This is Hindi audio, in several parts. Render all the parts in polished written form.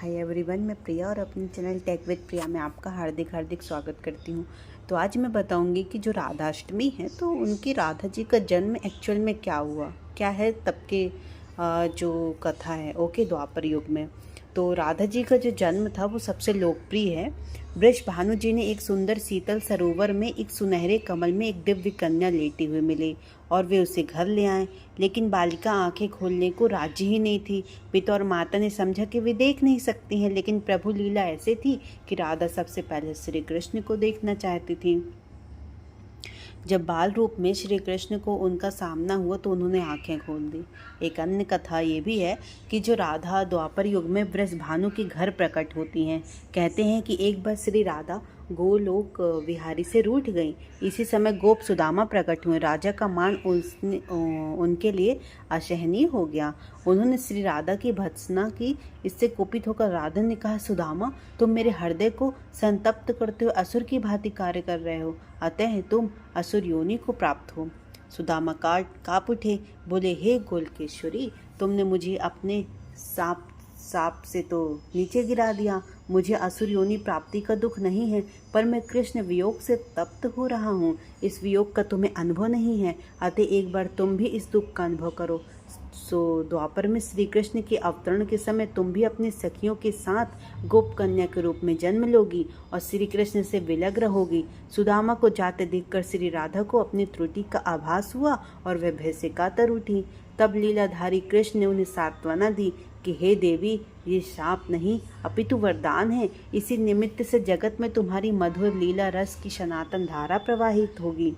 हाय एवरीवन, मैं प्रिया और अपने चैनल टेक विद प्रिया में आपका हार्दिक स्वागत करती हूँ। तो आज मैं बताऊँगी कि जो राधाष्टमी है तो उनकी राधा जी का जन्म एक्चुअल में क्या हुआ, क्या है तब के जो कथा है द्वापर युग में। तो राधा जी का जो जन्म था वो सबसे लोकप्रिय है। वृष भानु जी ने एक सुंदर शीतल सरोवर में एक सुनहरे कमल में एक दिव्य कन्या लेटी हुई मिली और वे उसे घर ले आए, लेकिन बालिका आंखें खोलने को राजी ही नहीं थी। पिता और माता ने समझा कि वे देख नहीं सकती हैं, लेकिन प्रभु लीला ऐसे थी कि राधा सबसे पहले श्री कृष्ण को देखना चाहती थी। जब बाल रूप में श्री कृष्ण को उनका सामना हुआ तो उन्होंने आंखें खोल दी। एक अन्य कथा ये भी है कि जो राधा द्वापर युग में वृष भानु के घर प्रकट होती हैं। कहते हैं कि एक बार श्री राधा गोलोक विहारी से रूठ गई। इसी समय गोप सुदामा प्रकट हुए। राजा का मान उनके लिए असहनीय हो गया। उन्होंने श्री राधा की भर्त्सना की। इससे कुपित होकर राधा ने कहा, सुदामा, तुम मेरे हृदय को संतप्त करते हुए असुर की भांति कार्य कर रहे हो, अतः तुम असुर योनि को प्राप्त हो। सुदामा काँप उठे, बोले, हे गोलकेश्वरी, तुमने मुझे अपने साप से तो नीचे गिरा दिया। मुझे असुर योनि प्राप्ति का दुख नहीं है, पर मैं कृष्ण वियोग से तप्त हो रहा हूँ। इस वियोग का तुम्हें अनुभव नहीं है, अतः एक बार तुम भी इस दुख का अनुभव करो। सो द्वापर में श्री कृष्ण के अवतरण के समय तुम भी अपनी सखियों के साथ गोप कन्या के रूप में जन्म लोगी और श्री कृष्ण से विलग रहोगी। सुदामा को जाते देखकर श्री राधा को अपनी त्रुटि का आभास हुआ और वह भय से कातर उठी। तब लीलाधारी कृष्ण ने उन्हें सांत्वना दी कि हे देवी, ये शाप नहीं अपितु वरदान है। इसी निमित्त से जगत में तुम्हारी मधुर लीला रस की सनातन धारा प्रवाहित होगी,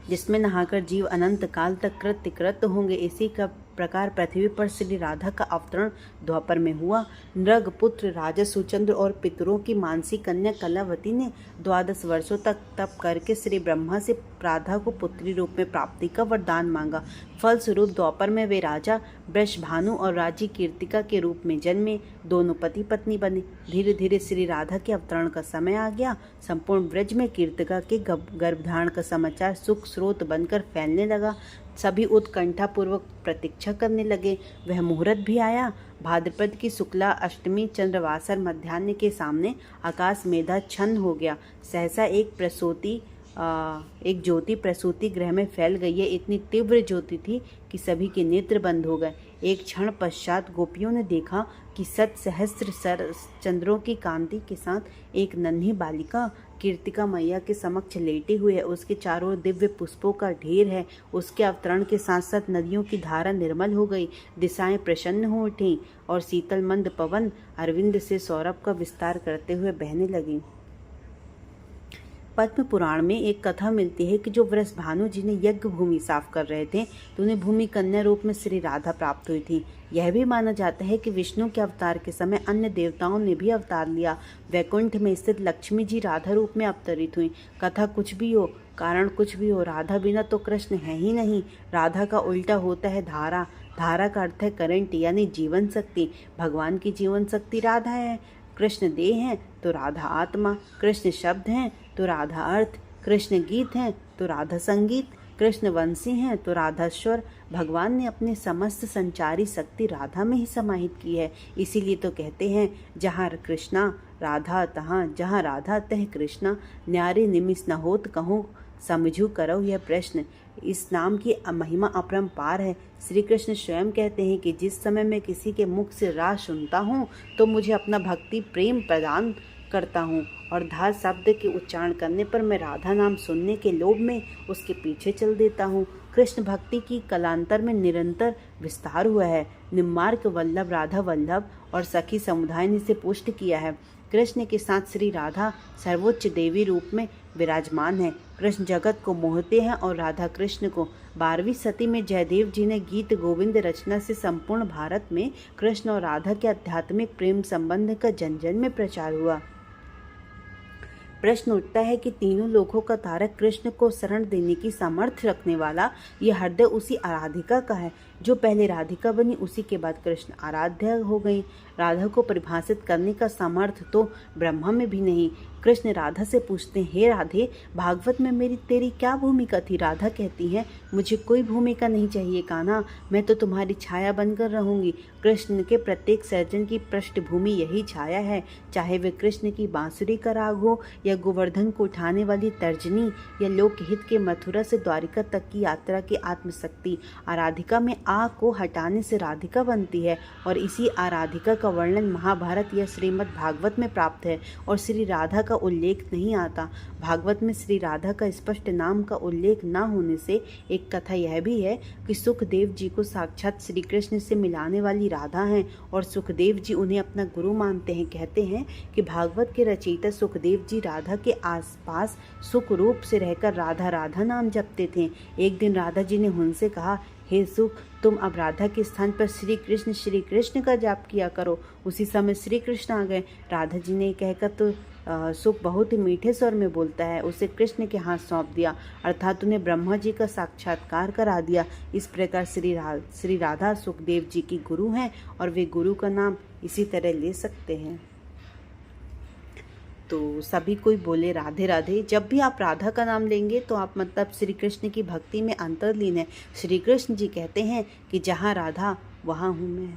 जिसमें नहाकर जीव अनंत काल तक कृत होंगे। इसी का प्रकार पृथ्वी पर श्री राधा का अवतरण द्वापर में हुआ। नृग पुत्र राजा सुचंद्र और पितरों की मानसी कन्या कलावती ने 12 वर्षों तक तप करके श्री ब्रह्मा से राधा को पुत्री रूप में प्राप्ति का वरदान मांगा। फलस्वरूप द्वापर में वे राजा वृष भानु और राजी कीर्तिका के रूप में जन्मे। दोनों पति पत्नी बने। धीरे धीरे श्री राधा के अवतरण का समय आ गया। संपूर्ण ब्रज में कीर्तिका के गर्भधारण का समाचार सुख स्रोत बनकर फैलने लगा। सभी उत्कंठापूर्वक प्रतीक्षा करने लगे। वह मुहूर्त भी आया। भाद्रपद की शुक्ला अष्टमी चंद्रवासर मध्याह्न के सामने आकाश मेघाच्छन्न हो गया। सहसा एक ज्योति प्रसूति गृह में फैल गई है। इतनी तीव्र ज्योति थी कि सभी के नेत्र बंद हो गए। एक क्षण पश्चात गोपियों ने देखा कि 7 सहस्त्र चंद्रों की कांति के साथ एक नन्ही बालिका कीर्तिका मैया के समक्ष लेटी हुई है। उसके चारों ओर दिव्य पुष्पों का ढेर है। उसके अवतरण के साथ साथ नदियों की धारा निर्मल हो गई, दिशाएं प्रसन्न हो उठी और शीतल मंद पवन अरविंद से सौरभ का विस्तार करते हुए बहने लगी। पद्म पुराण में एक कथा मिलती है कि जो वृष भानु जी ने यज्ञ भूमि साफ कर रहे थे तो उन्हें भूमि कन्या रूप में श्री राधा प्राप्त हुई थी। यह भी माना जाता है कि विष्णु के अवतार के समय अन्य देवताओं ने भी अवतार लिया। वैकुंठ में स्थित लक्ष्मी जी राधा रूप में अवतरित हुई। कथा कुछ भी हो, कारण कुछ भी हो, राधा बिना तो कृष्ण है ही नहीं। राधा का उल्टा होता है धारा। धारा का अर्थ है करंट, यानी जीवन शक्ति। भगवान की जीवन शक्ति राधा है। कृष्ण देह हैं तो राधा आत्मा, कृष्ण शब्द हैं तो राधा अर्थ, कृष्ण गीत हैं तो राधा संगीत, कृष्ण वंशी हैं तो राधा स्वर। भगवान ने अपनी समस्त संचारी शक्ति राधा में ही समाहित की है। इसीलिए तो कहते हैं, जहाँ कृष्णा राधा तहाँ, जहाँ राधा तह कृष्णा, न्यारे निमिष न होत कहूँ समझू करो यह प्रश्न। इस नाम की महिमा अपरंपार है। श्री कृष्ण स्वयं कहते हैं कि जिस समय मैं किसी के मुख से राग सुनता हूँ तो मुझे अपना भक्ति प्रेम प्रदान करता हूँ, और धा शब्द के उच्चारण करने पर मैं राधा नाम सुनने के लोभ में उसके पीछे चल देता हूँ। कृष्ण भक्ति की कलांतर में निरंतर विस्तार हुआ है। निम्मार्क वल्लभ राधा वल्लभ और सखी समुदाय ने इसे पुष्ट किया है। कृष्ण के साथ श्री राधा सर्वोच्च देवी रूप में विराजमान है। कृष्ण जगत को मोहते हैं और राधा कृष्ण को। 12वीं सदी में जयदेव जी ने गीत गोविंद रचना से संपूर्ण भारत में कृष्ण और राधा के आध्यात्मिक प्रेम संबंध का जन जन में प्रचार हुआ। प्रश्न उठता है कि तीनों लोकों का तारक कृष्ण को शरण देने की सामर्थ्य रखने वाला यह हृदय उसी आराधिका का है। जो पहले राधिका बनी उसी के बाद कृष्ण आराध्या हो गई। राधा को परिभाषित करने का सामर्थ्य तो ब्रह्मा में भी नहीं। कृष्ण राधा से पूछते हैं, हे राधे, भागवत में मेरी तेरी क्या भूमिका थी? राधा कहती है, मुझे कोई भूमिका नहीं चाहिए कान्हा, मैं तो तुम्हारी छाया बनकर रहूंगी। कृष्ण के प्रत्येक सर्जन की पृष्ठभूमि यही छाया है, चाहे वे कृष्ण की बांसुरी का राग हो या गोवर्धन को उठाने वाली तर्जनी या लोकहित के मथुरा से द्वारिका तक की यात्रा की आत्मशक्ति। आराधिका में आ को हटाने से राधिका बनती है और इसी आराधिका का वर्णन महाभारत या श्रीमद् भागवत में प्राप्त है और श्री राधा का उल्लेख नहीं आता। भागवत में श्री राधा का स्पष्ट नाम का उल्लेख न होने से एक कथा यह भी है कि सुखदेव जी को साक्षात श्री कृष्ण से मिलाने वाली राधा हैं और सुखदेव जी उन्हें अपना गुरु मानते हैं। कहते हैं कि भागवत के रचयिता सुखदेव जी राधा के आसपास सुख रूप से रहकर राधा राधा नाम जपते थे। एक दिन राधा जी ने उनसे कहा, हे सुख, तुम अब राधा के स्थान पर श्री कृष्ण का जाप किया करो। उसी समय श्री कृष्ण आ गए। राधा जी ने कहकर तो सुख बहुत ही मीठे स्वर में बोलता है, उसे कृष्ण के हाथ सौंप दिया, अर्थात उन्हें ब्रह्मा जी का साक्षात्कार करा दिया। इस प्रकार श्री राधा सुखदेव जी की गुरु हैं और वे गुरु का नाम इसी तरह ले सकते हैं। तो सभी कोई बोले राधे राधे। जब भी आप राधा का नाम लेंगे तो आप मतलब श्री कृष्ण की भक्ति में अंतर्लीन है। श्री कृष्ण जी कहते हैं कि जहाँ राधा वहाँ हूँ मैं।